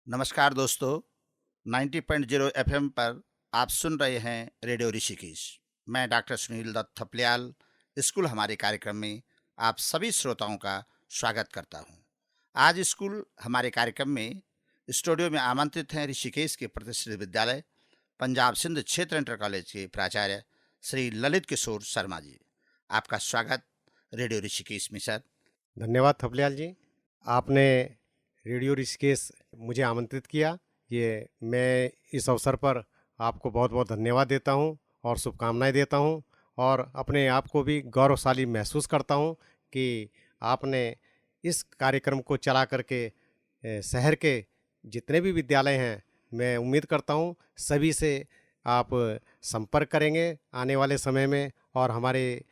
नमस्कार दोस्तों। 90.0 एफएम पर आप सुन रहे हैं रेडियो ऋषिकेश। मैं डॉक्टर सुनील दत्त थपलियाल स्कूल हमारे कार्यक्रम में आप सभी श्रोताओं का स्वागत करता हूं। आज स्कूल हमारे कार्यक्रम में स्टूडियो में आमंत्रित हैं ऋषिकेश के प्रतिष्ठित विद्यालय पंजाब सिंध क्षेत्र इंटर कॉलेज के प्राचार्य श्री ललित किशोर शर्मा जी। आपका स्वागत रेडियो ऋषिकेश में सर। धन्यवाद थपलियाल जी। आपने रेडियो ऋषिकेश मुझे आमंत्रित किया, ये मैं इस अवसर पर आपको बहुत बहुत धन्यवाद देता हूं और शुभकामनाएं देता हूं और अपने आप को भी गौरवशाली महसूस करता हूं कि आपने इस कार्यक्रम को चला करके शहर के जितने भी विद्यालय हैं, मैं उम्मीद करता हूं सभी से आप संपर्क करेंगे आने वाले समय में और हमारे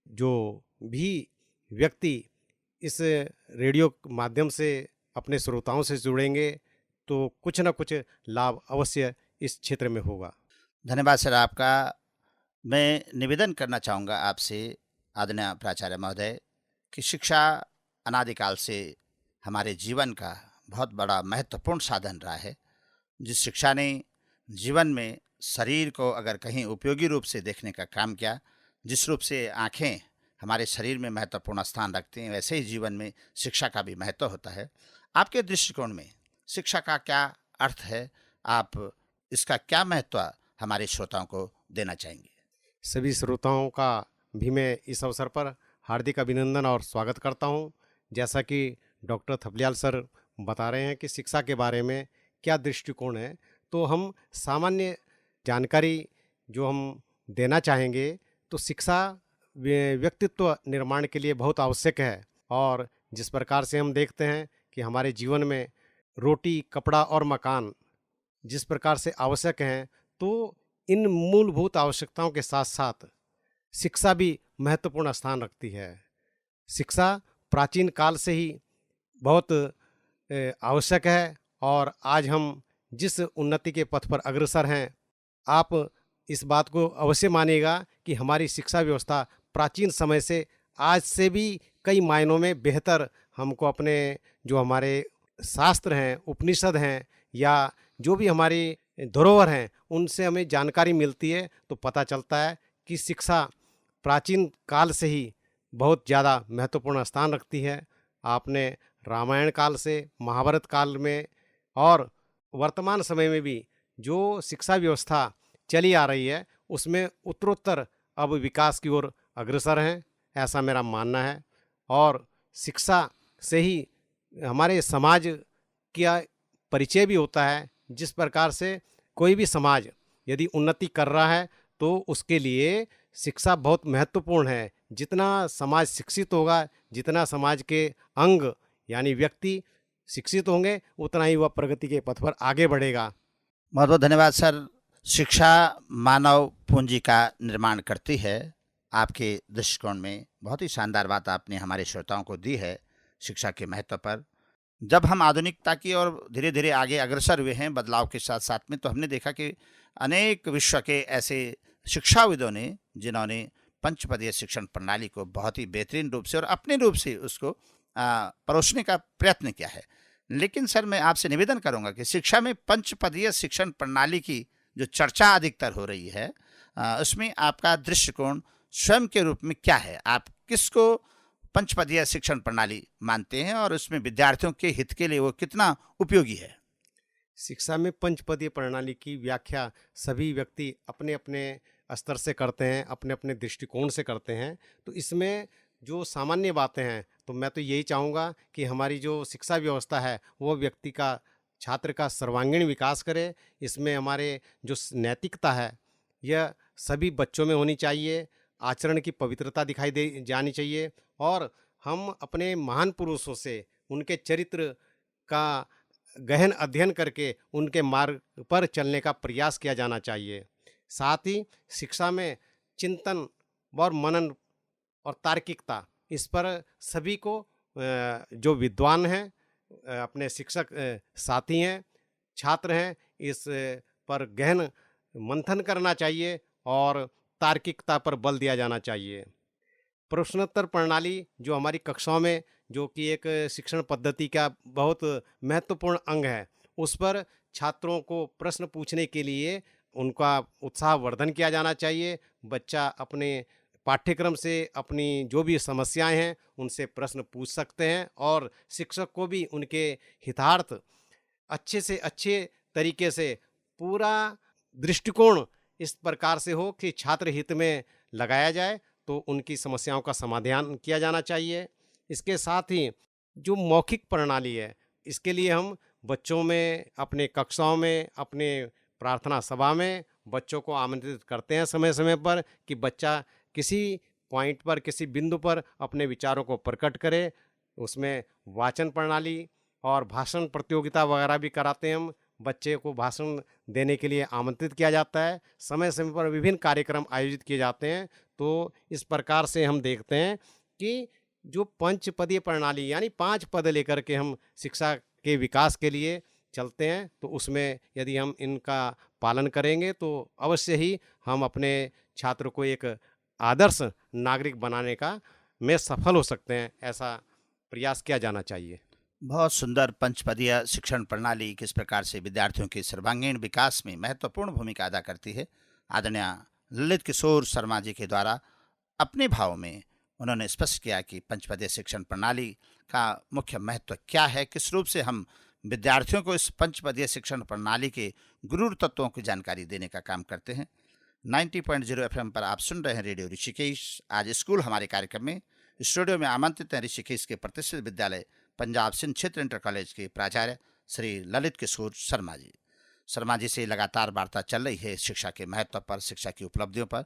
जो भी व्यक्ति इस रेडियो माध्यम से अपने श्रोताओं से जुड़ेंगे तो कुछ न कुछ लाभ अवश्य इस क्षेत्र में होगा। धन्यवाद सर आपका। मैं निवेदन करना चाहूँगा आपसे आदरणीय प्राचार्य महोदय कि शिक्षा अनादिकाल से हमारे जीवन का बहुत बड़ा महत्वपूर्ण साधन रहा है। जिस शिक्षा ने जीवन में शरीर को अगर कहीं उपयोगी रूप से देखने का काम किया, जिस रूप से आँखें हमारे शरीर में महत्वपूर्ण स्थान रखती हैं, वैसे ही जीवन में शिक्षा का भी महत्व होता है। आपके दृष्टिकोण में शिक्षा का क्या अर्थ है? आप इसका क्या महत्व हमारे श्रोताओं को देना चाहेंगे? सभी श्रोताओं का भी मैं इस अवसर पर हार्दिक अभिनंदन और स्वागत करता हूं। जैसा कि डॉक्टर थपलियाल सर बता रहे हैं कि शिक्षा के बारे में क्या दृष्टिकोण है, तो हम सामान्य जानकारी जो हम देना चाहेंगे, तो शिक्षा व्यक्तित्व निर्माण के लिए बहुत आवश्यक है। और जिस प्रकार से हम देखते हैं कि हमारे जीवन में रोटी, कपड़ा और मकान जिस प्रकार से आवश्यक हैं, तो इन मूलभूत आवश्यकताओं के साथ साथ शिक्षा भी महत्वपूर्ण स्थान रखती है। शिक्षा प्राचीन काल से ही बहुत आवश्यक है और आज हम जिस उन्नति के पथ पर अग्रसर हैं, आप इस बात को अवश्य मानिएगा कि हमारी शिक्षा व्यवस्था प्राचीन समय से आज से भी कई मायनों में बेहतर हमको अपने जो हमारे शास्त्र हैं, उपनिषद हैं या जो भी हमारी धरोहर हैं, उनसे हमें जानकारी मिलती है। तो पता चलता है कि शिक्षा प्राचीन काल से ही बहुत ज़्यादा महत्वपूर्ण स्थान रखती है। आपने रामायण काल से महाभारत काल में और वर्तमान समय में भी जो शिक्षा व्यवस्था चली आ रही है, उसमें उत्तरोत्तर अब विकास की ओर अग्रसर हैं, ऐसा मेरा मानना है। और शिक्षा से ही हमारे समाज का परिचय भी होता है। जिस प्रकार से कोई भी समाज यदि उन्नति कर रहा है तो उसके लिए शिक्षा बहुत महत्वपूर्ण है। जितना समाज शिक्षित होगा, जितना समाज के अंग यानी व्यक्ति शिक्षित होंगे, उतना ही वह प्रगति के पथ पर आगे बढ़ेगा। बहुत बहुत धन्यवाद सर। शिक्षा मानव पूंजी का निर्माण करती है। आपके दृष्टिकोण में बहुत ही शानदार बात आपने हमारे श्रोताओं को दी है शिक्षा के महत्व पर। जब हम आधुनिकता की और धीरे धीरे आगे अग्रसर हुए हैं बदलाव के साथ साथ में, तो हमने देखा कि अनेक विश्व के ऐसे शिक्षाविदों ने जिन्होंने पंचपदीय शिक्षण प्रणाली को बहुत ही बेहतरीन रूप से और अपने रूप से उसको परोसने का प्रयत्न किया है। लेकिन सर मैं आपसे निवेदन करूंगा कि शिक्षा में पंचपदीय शिक्षण प्रणाली की जो चर्चा अधिकतर हो रही है, उसमें आपका दृष्टिकोण स्वयं के रूप में क्या है? आप किसको पंचपदीय शिक्षण प्रणाली मानते हैं और उसमें विद्यार्थियों के हित के लिए वो कितना उपयोगी है? शिक्षा में पंचपदीय प्रणाली की व्याख्या सभी व्यक्ति अपने अपने स्तर से करते हैं, अपने अपने दृष्टिकोण से करते हैं। तो इसमें जो सामान्य बातें हैं, तो मैं तो यही चाहूँगा कि हमारी जो शिक्षा व्यवस्था है वो व्यक्ति का, छात्र का सर्वांगीण विकास करे। इसमें हमारे जो नैतिकता है यह सभी बच्चों में होनी चाहिए, आचरण की पवित्रता दिखाई दे जानी चाहिए और हम अपने महान पुरुषों से उनके चरित्र का गहन अध्ययन करके उनके मार्ग पर चलने का प्रयास किया जाना चाहिए। साथ ही शिक्षा में चिंतन और मनन और तार्किकता, इस पर सभी को जो विद्वान हैं, अपने शिक्षक साथी हैं, छात्र हैं, इस पर गहन मंथन करना चाहिए और तार्किकता पर बल दिया जाना चाहिए। प्रश्नोत्तर प्रणाली जो हमारी कक्षाओं में, जो कि एक शिक्षण पद्धति का बहुत महत्वपूर्ण अंग है, उस पर छात्रों को प्रश्न पूछने के लिए उनका उत्साहवर्धन किया जाना चाहिए। बच्चा अपने पाठ्यक्रम से अपनी जो भी समस्याएं हैं उनसे प्रश्न पूछ सकते हैं और शिक्षक को भी उनके हितार्थ अच्छे से अच्छे तरीके से पूरा दृष्टिकोण इस प्रकार से हो कि छात्र हित में लगाया जाए, तो उनकी समस्याओं का समाधान किया जाना चाहिए। इसके साथ ही जो मौखिक प्रणाली है, इसके लिए हम बच्चों में, अपने कक्षाओं में, अपने प्रार्थना सभा में बच्चों को आमंत्रित करते हैं समय समय पर कि बच्चा किसी पॉइंट पर, किसी बिंदु पर अपने विचारों को प्रकट करे। उसमें वाचन प्रणाली और भाषण प्रतियोगिता वगैरह भी कराते हैं हम। बच्चे को भाषण देने के लिए आमंत्रित किया जाता है। समय समय पर विभिन्न कार्यक्रम आयोजित किए जाते हैं। तो इस प्रकार से हम देखते हैं कि जो पंचपदीय प्रणाली यानी 5 पद लेकर के हम शिक्षा के विकास के लिए चलते हैं, तो उसमें यदि हम इनका पालन करेंगे तो अवश्य ही हम अपने छात्र को एक आदर्श नागरिक बनाने का में सफल हो सकते हैं। ऐसा प्रयास किया जाना चाहिए। बहुत सुंदर पंचपदीय शिक्षण प्रणाली किस प्रकार से विद्यार्थियों के सर्वांगीण विकास में महत्वपूर्ण भूमिका अदा करती है। आदरणीय ललित किशोर शर्मा जी के द्वारा अपने भाव में उन्होंने स्पष्ट किया कि पंचपदीय शिक्षण प्रणाली का मुख्य महत्व क्या है, किस रूप से हम विद्यार्थियों को इस पंचपदीय शिक्षण प्रणाली के गुरूर तत्वों की जानकारी देने का काम करते हैं। 90.0 एफएम पर आप सुन रहे हैं रेडियो ऋषिकेश। आज स्कूल हमारे कार्यक्रम में स्टूडियो में आमंत्रित हैं ऋषिकेश के प्रतिष्ठित विद्यालय पंजाब सिंध क्षेत्र इंटर कॉलेज के प्राचार्य श्री ललित किशोर शर्मा जी। शर्मा जी से लगातार वार्ता चल रही है शिक्षा के महत्व पर, शिक्षा की उपलब्धियों पर,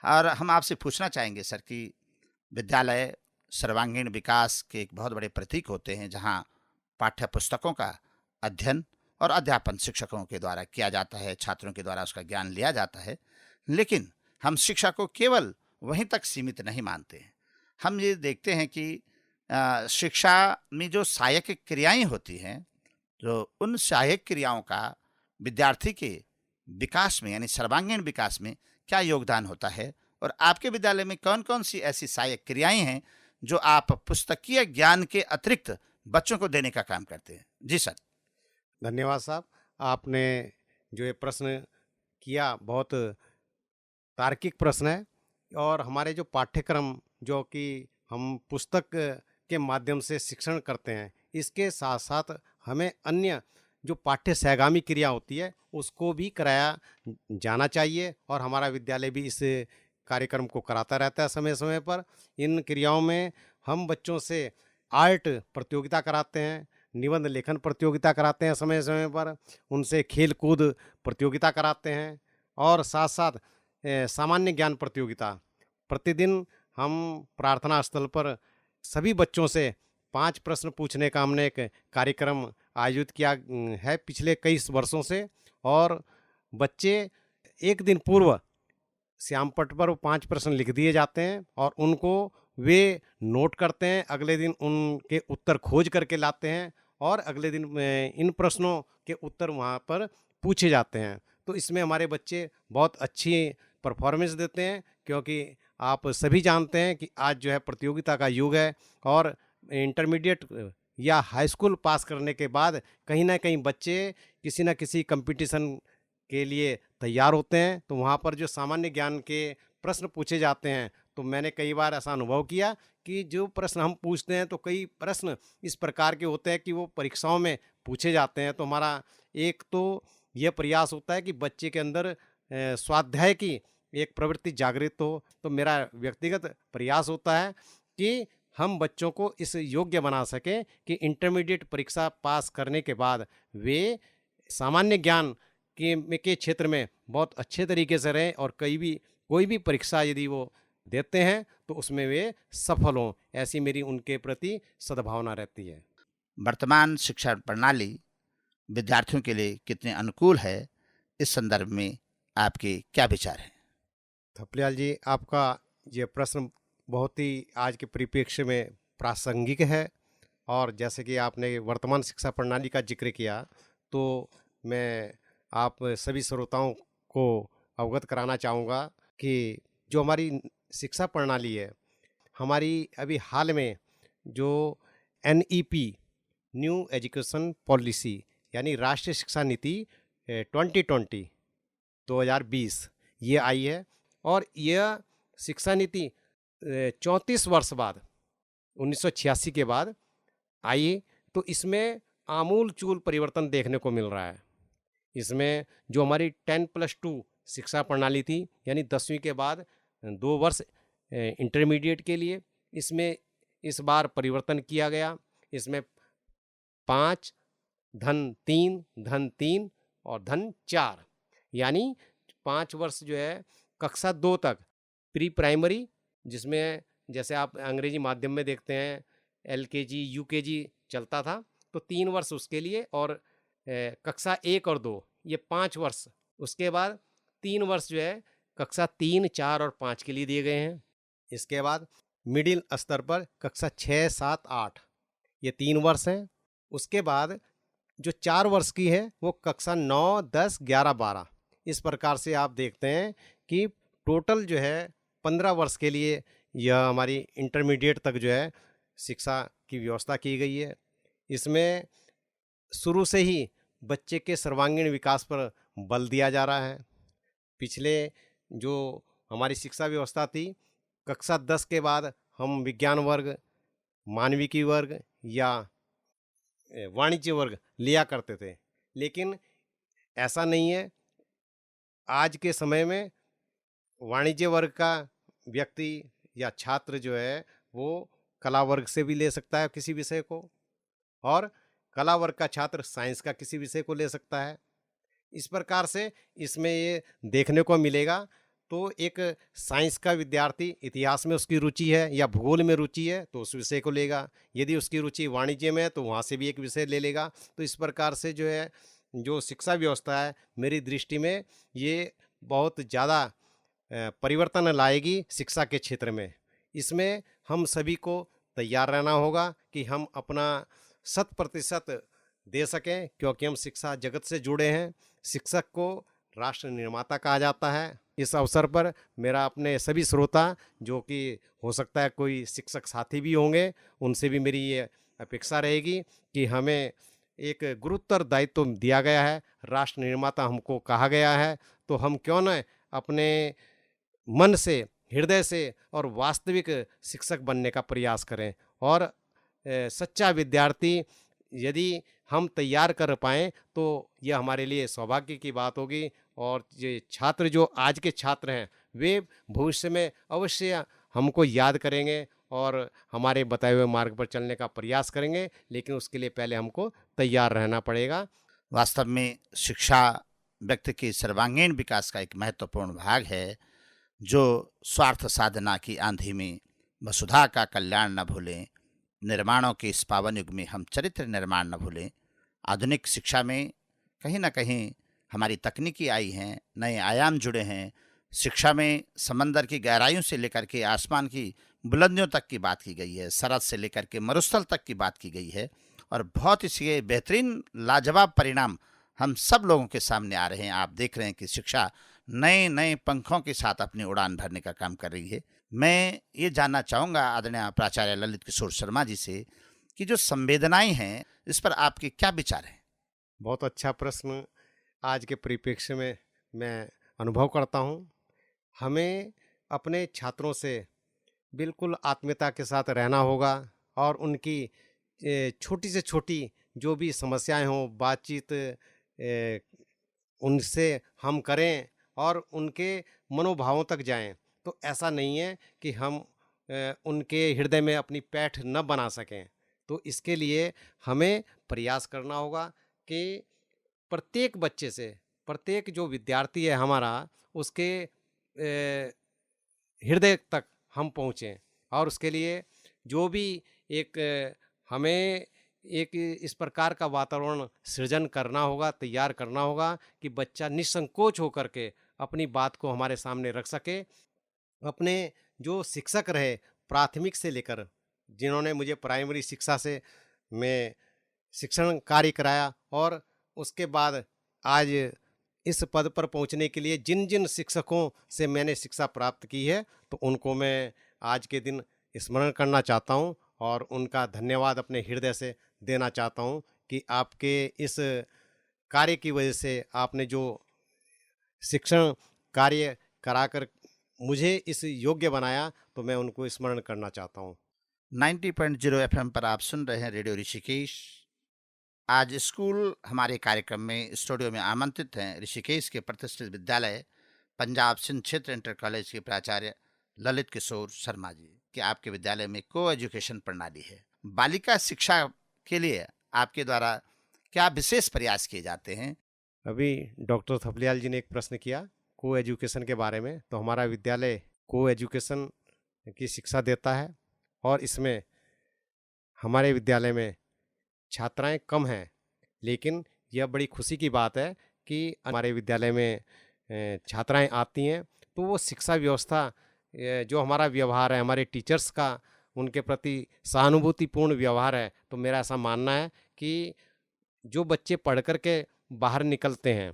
और हम आपसे पूछना चाहेंगे सर कि विद्यालय सर्वांगीण विकास के एक बहुत बड़े प्रतीक होते हैं, जहाँ पाठ्य पुस्तकों का अध्ययन और अध्यापन शिक्षकों के द्वारा किया जाता है, छात्रों के द्वारा उसका ज्ञान लिया जाता है। लेकिन हम शिक्षा को केवल वहीं तक सीमित नहीं मानते हैं। हम ये देखते हैं कि शिक्षा में जो सहायक क्रियाएं होती हैं, जो उन सहायक क्रियाओं का विद्यार्थी के विकास में यानी सर्वांगीण विकास में क्या योगदान होता है, और आपके विद्यालय में कौन कौन सी ऐसी सहायक क्रियाएं हैं जो आप पुस्तकीय ज्ञान के अतिरिक्त बच्चों को देने का काम करते हैं। जी सर। धन्यवाद साहब। आपने जो ये प्रश्न किया बहुत तार्किक प्रश्न है, और हमारे जो पाठ्यक्रम जो कि हम पुस्तक के माध्यम से शिक्षण करते हैं, इसके साथ साथ हमें अन्य जो पाठ्य सहगामी क्रिया होती है उसको भी कराया जाना चाहिए, और हमारा विद्यालय भी इस कार्यक्रम को कराता रहता है समय समय पर। इन क्रियाओं में हम बच्चों से आर्ट प्रतियोगिता कराते हैं, निबंध लेखन प्रतियोगिता कराते हैं समय समय पर, उनसे खेल कूद प्रतियोगिता कराते हैं, और साथ साथ सामान्य ज्ञान प्रतियोगिता। प्रतिदिन हम प्रार्थना स्थल पर सभी बच्चों से 5 प्रश्न पूछने का हमने एक कार्यक्रम आयोजित किया है पिछले कई वर्षों से, और बच्चे एक दिन पूर्व श्याम पट्ट पर वो 5 प्रश्न लिख दिए जाते हैं और उनको वे नोट करते हैं। अगले दिन उनके उत्तर खोज करके लाते हैं और अगले दिन इन प्रश्नों के उत्तर वहाँ पर पूछे जाते हैं। तो इसमें हमारे बच्चे बहुत अच्छी परफॉर्मेंस देते हैं, क्योंकि आप सभी जानते हैं कि आज जो है प्रतियोगिता का युग है, और इंटरमीडिएट या हाई स्कूल पास करने के बाद कहीं ना कहीं बच्चे किसी न किसी कंपटीशन के लिए तैयार होते हैं। तो वहाँ पर जो सामान्य ज्ञान के प्रश्न पूछे जाते हैं, तो मैंने कई बार ऐसा अनुभव किया कि जो प्रश्न हम पूछते हैं तो कई प्रश्न इस प्रकार के होते हैं कि वो परीक्षाओं में पूछे जाते हैं। तो हमारा एक तो ये प्रयास होता है कि बच्चे के अंदर स्वाध्याय की एक प्रवृत्ति जागृत हो। तो मेरा व्यक्तिगत प्रयास होता है कि हम बच्चों को इस योग्य बना सकें कि इंटरमीडिएट परीक्षा पास करने के बाद वे सामान्य ज्ञान के क्षेत्र में बहुत अच्छे तरीके से रहें, और कोई भी परीक्षा यदि वो देते हैं तो उसमें वे सफल हों। ऐसी मेरी उनके प्रति सद्भावना रहती है। वर्तमान शिक्षा प्रणाली विद्यार्थियों के लिए कितने अनुकूल है, इस संदर्भ में आपके क्या विचार हैं? थपलियाल जी, आपका ये प्रश्न बहुत ही आज के परिप्रेक्ष्य में प्रासंगिक है, और जैसे कि आपने वर्तमान शिक्षा प्रणाली का जिक्र किया, तो मैं आप सभी श्रोताओं को अवगत कराना चाहूँगा कि जो हमारी शिक्षा प्रणाली है, हमारी अभी हाल में जो NEP न्यू एजुकेशन पॉलिसी यानी राष्ट्रीय शिक्षा नीति 2020 ये आई है। और यह शिक्षा नीति 34 वर्ष बाद 1986 के बाद आई, तो इसमें आमूल-चूल परिवर्तन देखने को मिल रहा है। इसमें जो हमारी 10+2 शिक्षा प्रणाली थी, यानी 10वीं के बाद 2 वर्ष इंटरमीडिएट के लिए, इसमें इस बार परिवर्तन किया गया। इसमें 5 धन 3 और धन 4, यानी 5 वर्ष जो है कक्षा 2 तक प्री प्राइमरी, जिसमें जैसे आप अंग्रेजी माध्यम में देखते हैं LKG UKG चलता था, तो 3 वर्ष उसके लिए, और कक्षा 1 और 2 ये 5 वर्ष। उसके बाद 3 वर्ष जो है कक्षा 3, 4 और 5 के लिए दिए गए हैं। इसके बाद मिडिल स्तर पर कक्षा 6, 7, 8 ये 3 वर्ष हैं। उसके बाद जो 4 वर्ष की है वो कक्षा 9, 10, 11, 12 इस प्रकार से आप देखते हैं कि टोटल जो है 15 वर्ष के लिए यह हमारी इंटरमीडिएट तक जो है शिक्षा की व्यवस्था की गई है। इसमें शुरू से ही बच्चे के सर्वांगीण विकास पर बल दिया जा रहा है। पिछले जो हमारी शिक्षा व्यवस्था थी, कक्षा 10 के बाद हम विज्ञान वर्ग, मानविकी वर्ग या वाणिज्य वर्ग लिया करते थे, लेकिन ऐसा नहीं है। आज के समय में वाणिज्य वर्ग का व्यक्ति या छात्र जो है वो कला वर्ग से भी ले सकता है किसी विषय को, और कला वर्ग का छात्र साइंस का किसी विषय को ले सकता है। इस प्रकार से इसमें ये देखने को मिलेगा। तो एक साइंस का विद्यार्थी, इतिहास में उसकी रुचि है या भूगोल में रुचि है तो उस विषय को लेगा, यदि उसकी रुचि वाणिज्य में है तो वहाँ से भी एक विषय ले लेगा। तो इस प्रकार से जो है जो शिक्षा व्यवस्था है, मेरी दृष्टि में ये बहुत ज़्यादा परिवर्तन लाएगी शिक्षा के क्षेत्र में। इसमें हम सभी को तैयार रहना होगा कि हम अपना 100% दे सकें, क्योंकि हम शिक्षा जगत से जुड़े हैं। शिक्षक को राष्ट्र निर्माता कहा जाता है। इस अवसर पर मेरा अपने सभी श्रोता, जो कि हो सकता है कोई शिक्षक साथी भी होंगे, उनसे भी मेरी ये अपेक्षा रहेगी कि हमें एक गुरुतर दायित्व दिया गया है, राष्ट्र निर्माता हमको कहा गया है, तो हम क्यों न अपने मन से, हृदय से और वास्तविक शिक्षक बनने का प्रयास करें। और सच्चा विद्यार्थी यदि हम तैयार कर पाएँ तो यह हमारे लिए सौभाग्य की बात होगी। और ये छात्र, जो आज के छात्र हैं, वे भविष्य में अवश्य हमको याद करेंगे और हमारे बताए हुए मार्ग पर चलने का प्रयास करेंगे, लेकिन उसके लिए पहले हमको तैयार रहना पड़ेगा। वास्तव में शिक्षा व्यक्ति के सर्वांगीण विकास का एक महत्वपूर्ण भाग है, जो स्वार्थ साधना की आंधी में वसुधा का कल्याण न भूलें। निर्माणों के इस पावन युग में हम चरित्र निर्माण न भूलें। आधुनिक शिक्षा में कहीं ना कहीं हमारी तकनीकी आई हैं, नए आयाम जुड़े हैं। शिक्षा में समंदर की गहराइयों से लेकर के आसमान की बुलंदियों तक की बात की गई है, सरहद से लेकर के मरुस्थल तक की बात की गई है, और बहुत ही बेहतरीन लाजवाब परिणाम हम सब लोगों के सामने आ रहे हैं। आप देख रहे हैं कि शिक्षा नए नए पंखों के साथ अपनी उड़ान भरने का काम कर रही है। मैं ये जानना चाहूँगा आदरणीय प्राचार्य ललित किशोर शर्मा जी से कि जो संवेदनाएं हैं, इस पर आपके क्या विचार हैं? बहुत अच्छा प्रश्न आज के परिप्रेक्ष्य में मैं अनुभव करता हूँ। हमें अपने छात्रों से बिल्कुल आत्मीयता के साथ रहना होगा और उनकी छोटी से छोटी जो भी समस्याएं हों, बातचीत उनसे हम करें और उनके मनोभावों तक जाएं। तो ऐसा नहीं है कि हम उनके हृदय में अपनी पैठ न बना सकें। तो इसके लिए हमें प्रयास करना होगा कि प्रत्येक बच्चे से, प्रत्येक जो विद्यार्थी है हमारा, उसके हृदय तक हम पहुँचें। और उसके लिए जो भी हमें एक इस प्रकार का वातावरण सृजन करना होगा, तैयार करना होगा कि बच्चा निसंकोच होकर के अपनी बात को हमारे सामने रख सके। अपने जो शिक्षक रहे प्राथमिक से लेकर, जिन्होंने मुझे प्राइमरी शिक्षा से मैं शिक्षण कार्य कराया, और उसके बाद आज इस पद पर पहुंचने के लिए जिन जिन शिक्षकों से मैंने शिक्षा प्राप्त की है, तो उनको मैं आज के दिन स्मरण करना चाहता हूं और उनका धन्यवाद अपने हृदय से देना चाहता हूं कि आपके इस कार्य की वजह से, आपने जो शिक्षण कार्य कराकर मुझे इस योग्य बनाया, तो मैं उनको स्मरण करना चाहता हूँ। 90.0 एफएम पर आप सुन रहे हैं रेडियो ऋषिकेश। आज स्कूल हमारे कार्यक्रम में स्टूडियो में आमंत्रित हैं ऋषिकेश के प्रतिष्ठित विद्यालय पंजाब सिंध क्षेत्र इंटर कॉलेज के प्राचार्य ललित किशोर शर्मा जी कि आपके विद्यालय में को एजुकेशन प्रणाली है। बालिका शिक्षा के लिए आपके द्वारा क्या विशेष प्रयास किए जाते हैं? अभी डॉक्टर थपलियाल जी ने एक प्रश्न किया को एजुकेशन के बारे में, तो हमारा विद्यालय को एजुकेशन की शिक्षा देता है और इसमें हमारे विद्यालय में छात्राएं कम हैं, लेकिन यह बड़ी खुशी की बात है कि हमारे विद्यालय में छात्राएं आती हैं, तो वो शिक्षा व्यवस्था, जो हमारा व्यवहार है, हमारे टीचर्स का उनके प्रति सहानुभूतिपूर्ण व्यवहार है, तो मेरा ऐसा मानना है कि जो बच्चे पढ़ कर के बाहर निकलते हैं,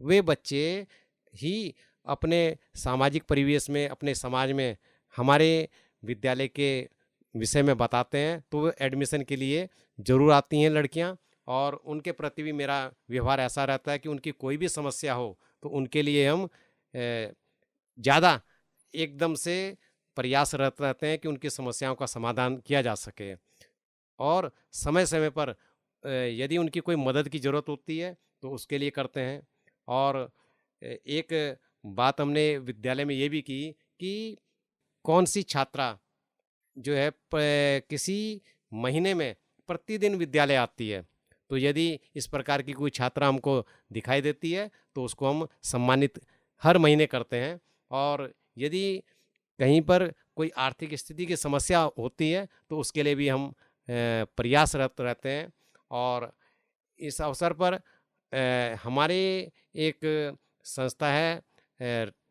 वे बच्चे ही अपने सामाजिक परिवेश में, अपने समाज में हमारे विद्यालय के विषय में बताते हैं, तो वो एडमिशन के लिए ज़रूर आती हैं लड़कियां। और उनके प्रति भी मेरा व्यवहार ऐसा रहता है कि उनकी कोई भी समस्या हो तो उनके लिए हम ज़्यादा एकदम से प्रयासरत रहते हैं कि उनकी समस्याओं का समाधान किया जा सके। और समय समय पर यदि उनकी कोई मदद की ज़रूरत होती है तो उसके लिए करते हैं। और एक बात हमने विद्यालय में ये भी की कि कौन सी छात्रा जो है किसी महीने में प्रतिदिन विद्यालय आती है, तो यदि इस प्रकार की कोई छात्रा हमको दिखाई देती है तो उसको हम सम्मानित हर महीने करते हैं। और यदि कहीं पर कोई आर्थिक स्थिति की समस्या होती है तो उसके लिए भी हम प्रयासरत रहते हैं। और इस अवसर पर हमारे एक संस्था है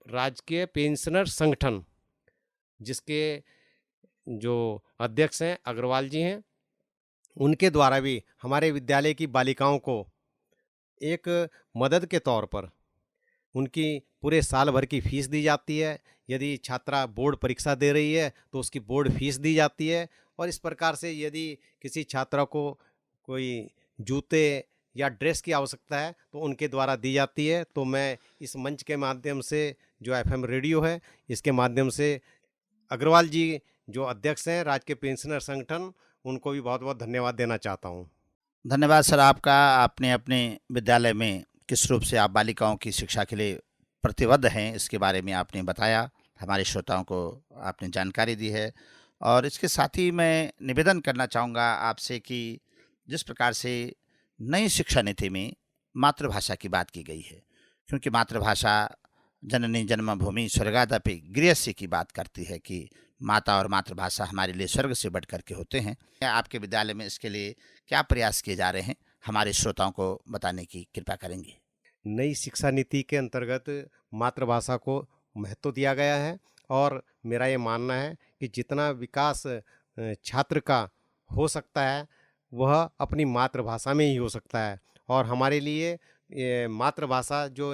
राजकीय पेंशनर संगठन, जिसके जो अध्यक्ष हैं अग्रवाल जी हैं, उनके द्वारा भी हमारे विद्यालय की बालिकाओं को एक मदद के तौर पर उनकी पूरे साल भर की फीस दी जाती है। यदि छात्रा बोर्ड परीक्षा दे रही है तो उसकी बोर्ड फीस दी जाती है। और इस प्रकार से यदि किसी छात्रा को कोई जूते या ड्रेस की आवश्यकता है तो उनके द्वारा दी जाती है। तो मैं इस मंच के माध्यम से, जो एफएम रेडियो है, इसके माध्यम से अग्रवाल जी जो अध्यक्ष हैं राजकीय पेंशनर संगठन, उनको भी बहुत बहुत धन्यवाद देना चाहता हूँ। धन्यवाद सर आपका। आपने अपने विद्यालय में किस रूप से आप बालिकाओं की शिक्षा के लिए प्रतिबद्ध हैं इसके बारे में आपने बताया, हमारे श्रोताओं को आपने जानकारी दी है। और इसके साथ ही मैं निवेदन करना चाहूँगा आपसे कि जिस प्रकार से नई शिक्षा नीति में मातृभाषा की बात की गई है, क्योंकि मातृभाषा जननी जन्मभूमि स्वर्गादपि गृहस्य की बात करती है कि माता और मातृभाषा हमारे लिए स्वर्ग से बढ़ करके होते हैं। आपके विद्यालय में इसके लिए क्या प्रयास किए जा रहे हैं, हमारे श्रोताओं को बताने की कृपा करेंगे? नई शिक्षा नीति के अंतर्गत मातृभाषा को महत्व दिया गया है और मेरा ये मानना है कि जितना विकास छात्र का हो सकता है वह अपनी मातृभाषा में ही हो सकता है। और हमारे लिए ये मातृभाषा, जो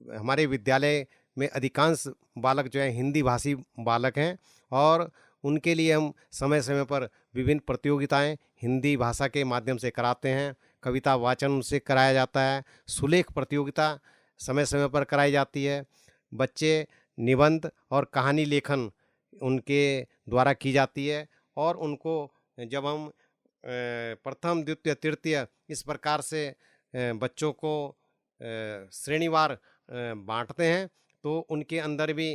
हमारे विद्यालय में अधिकांश बालक जो है हिंदी भाषी बालक हैं, और उनके लिए हम समय समय पर विभिन्न प्रतियोगिताएं हिंदी भाषा के माध्यम से कराते हैं। कविता वाचन उनसे कराया जाता है, सुलेख प्रतियोगिता समय समय पर कराई जाती है, बच्चे निबंध और कहानी लेखन उनके द्वारा की जाती है। और उनको जब हम प्रथम द्वितीय तृतीय इस प्रकार से बच्चों को श्रेणीवार बांटते हैं तो उनके अंदर भी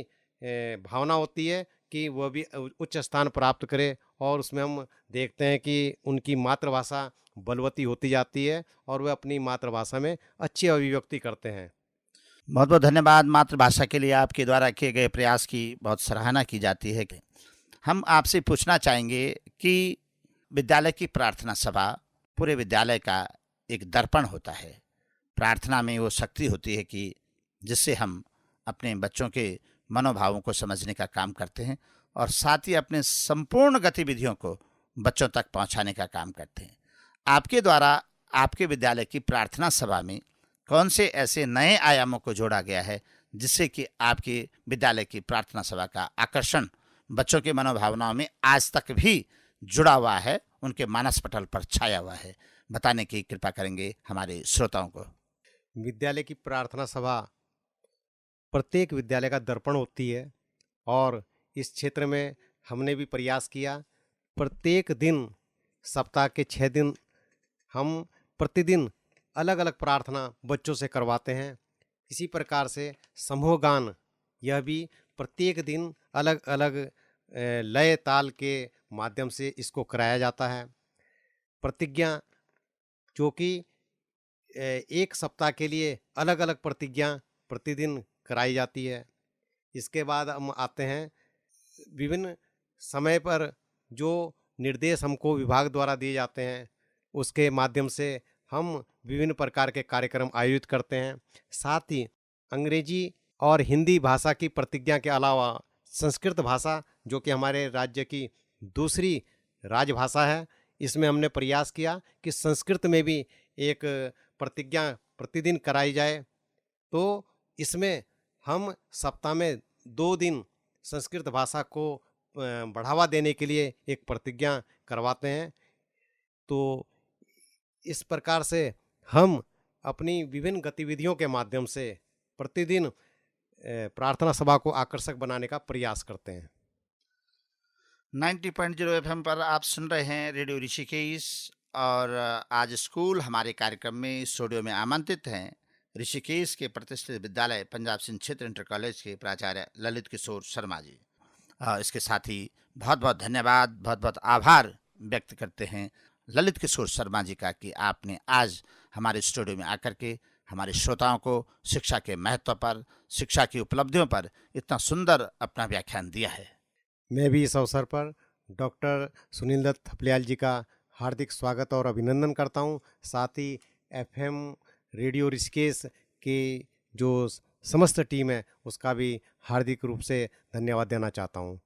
भावना होती है कि वह भी उच्च स्थान प्राप्त करे। और उसमें हम देखते हैं कि उनकी मातृभाषा बलवती होती जाती है और वे अपनी मातृभाषा में अच्छी अभिव्यक्ति करते हैं। बहुत बहुत धन्यवाद। मातृभाषा के लिए आपके द्वारा किए गए प्रयास की बहुत सराहना की जाती है। हम आपसे पूछना चाहेंगे कि विद्यालय की प्रार्थना सभा पूरे विद्यालय का एक दर्पण होता है। प्रार्थना में वो शक्ति होती है कि जिससे हम अपने बच्चों के मनोभावों को समझने का काम करते हैं और साथ ही अपने संपूर्ण गतिविधियों को बच्चों तक पहुंचाने का काम करते हैं। आपके द्वारा आपके विद्यालय की प्रार्थना सभा में कौन से ऐसे नए आयामों को जोड़ा गया है जिससे कि आपके विद्यालय की प्रार्थना सभा का आकर्षण बच्चों के मनोभावनाओं में आज तक भी जुड़ा हुआ है, उनके मानस पटल पर छाया हुआ है? बताने की कृपा करेंगे हमारे श्रोताओं को। विद्यालय की प्रार्थना सभा प्रत्येक विद्यालय का दर्पण होती है और इस क्षेत्र में हमने भी प्रयास किया। प्रत्येक दिन, सप्ताह के 6 दिन हम प्रतिदिन अलग-अलग प्रार्थना बच्चों से करवाते हैं। इसी प्रकार से समूह गान, यह भी प्रत्येक दिन अलग-अलग लय ताल के माध्यम से इसको कराया जाता है। प्रतिज्ञा, जो कि 1 सप्ताह के लिए अलग-अलग प्रतिज्ञा प्रतिदिन कराई जाती है। इसके बाद हम आते हैं विभिन्न समय पर जो निर्देश हमको विभाग द्वारा दिए जाते हैं, उसके माध्यम से हम विभिन्न प्रकार के कार्यक्रम आयोजित करते हैं। साथ ही अंग्रेजी और हिंदी भाषा की प्रतिज्ञा के अलावा संस्कृत भाषा, जो कि हमारे राज्य की दूसरी राजभाषा है, इसमें हमने प्रयास किया कि संस्कृत में भी एक प्रतिज्ञा प्रतिदिन कराई जाए। तो इसमें हम सप्ताह में 2 दिन संस्कृत भाषा को बढ़ावा देने के लिए एक प्रतिज्ञा करवाते हैं। तो इस प्रकार से हम अपनी विभिन्न गतिविधियों के माध्यम से प्रतिदिन प्रार्थना सभा को आकर्षक बनाने का प्रयास करते हैं। 90.0 एफएम पर आप सुन रहे हैं रेडियो ऋषिकेश और आज स्कूल हमारे कार्यक्रम में स्टूडियो में आमंत्रित हैं ऋषिकेश के प्रतिष्ठित विद्यालय पंजाब सिंह क्षेत्र इंटर कॉलेज के प्राचार्य ललित किशोर शर्मा जी। इसके साथ ही बहुत बहुत धन्यवाद, बहुत बहुत आभार व्यक्त करते हैं ललित किशोर शर्मा जी का कि आपने आज हमारे स्टूडियो में आकर के हमारे श्रोताओं को शिक्षा के महत्व पर, शिक्षा की उपलब्धियों पर इतना सुंदर अपना व्याख्यान दिया है। मैं भी इस अवसर पर डॉक्टर सुनील दत्त थपलियाल जी का हार्दिक स्वागत और अभिनंदन करता हूं। साथ ही एफएम रेडियो ऋषिकेश की जो समस्त टीम है उसका भी हार्दिक रूप से धन्यवाद देना चाहता हूं।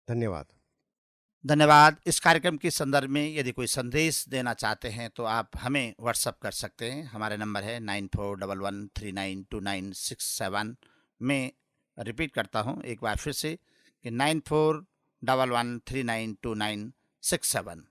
धन्यवाद। धन्यवाद। इस कार्यक्रम के संदर्भ में यदि कोई संदेश देना चाहते हैं तो आप हमें व्हाट्सएप कर सकते हैं। हमारा नंबर है 9411392967 में रिपीट करता हूं एक बार फिर से कि 9411392967।